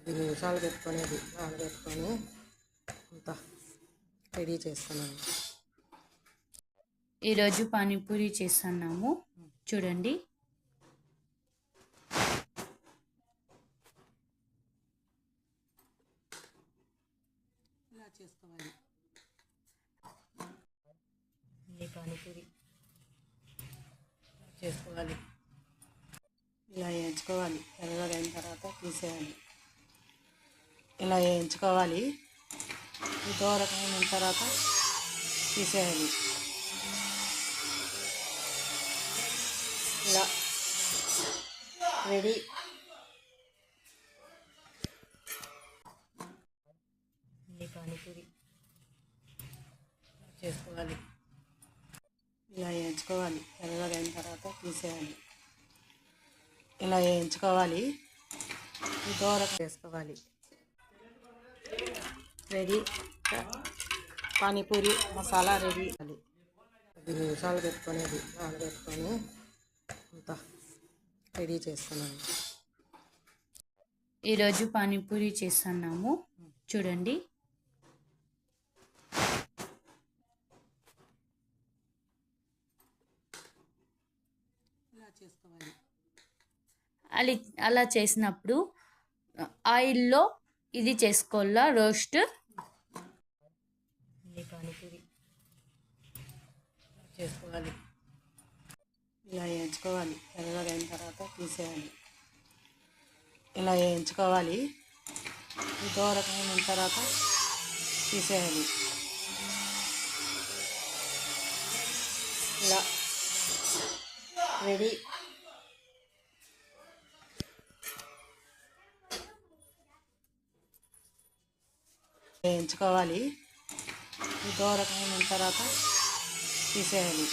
10 నిమిషాలు పెట్టుకునేది నానబెట్టుకొని అంతా రెడీ చేస్తున్నాను. ఈరోజు పానీపూరి చేస్తున్నాము చూడండి. ఇలా చేసుకోవాలి. ఈ పానీపూరి చేసుకోవాలి. ఇలా వేయించుకోవాలి. ఎర్రగా అయిన తర్వాత తీసేయాలి. ఇలా వేయించుకోవాలి. ఈ దూరకమైన తర్వాత తీసేయాలి. ఇలా రెడీ. ఈ పానీపూరి చేసుకోవాలి. ఇలా వేయించుకోవాలి. ఎర్రగా అయిన తర్వాత తీసేయాలి. ఇలా వేయించుకోవాలి. ఈ దూరకు వేసుకోవాలి. రెడీ. పానీపూరి మసాలా రెడీ. 10 నిమిషాలు పెట్టుకునేది నానబెట్టుకొని అంతా రెడీ చేస్తున్నాను. ఈరోజు పానీపూరి చేస్తున్నాము చూడండి. ఇలా చేసుకోవాలి. అలా చేసినప్పుడు ఆయిల్లో ఇది చేసుకోవాలా రోస్ట్. ఈ పానీపూరి చేసుకోవాలి. ఇలా వేయించుకోవాలి. ఎర్రగా అయిన తర్వాత తీసేయాలి. ఇలా వేయించుకోవాలి. ఈ దూరకమైన తర్వాత తీసేయాలి. ఇలా రెడీ. వేయించుకోవాలి. ఈ దూరకమైన తర్వాత తీసేయాలి.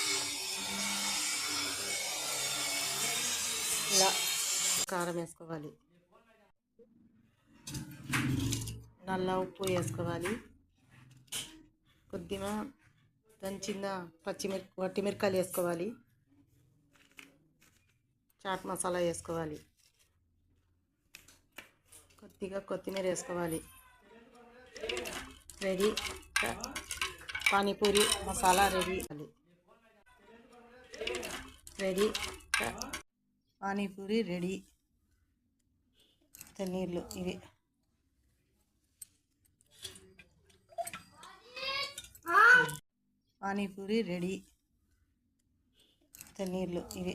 ఇలా కారం వేసుకోవాలి. నల్ల ఉప్పు వేసుకోవాలి. కొద్దిగా దంచిన వట్టిమిరకాయలు వేసుకోవాలి. చాట్ మసాలా వేసుకోవాలి. కొద్దిగా కొత్తిమీర వేసుకోవాలి. Ready. Panipuri masala ready. Ready. Panipuri ready. నీళ్ళు ఇవి. పానీపూరి రెడీ. నీళ్ళు ఇవి.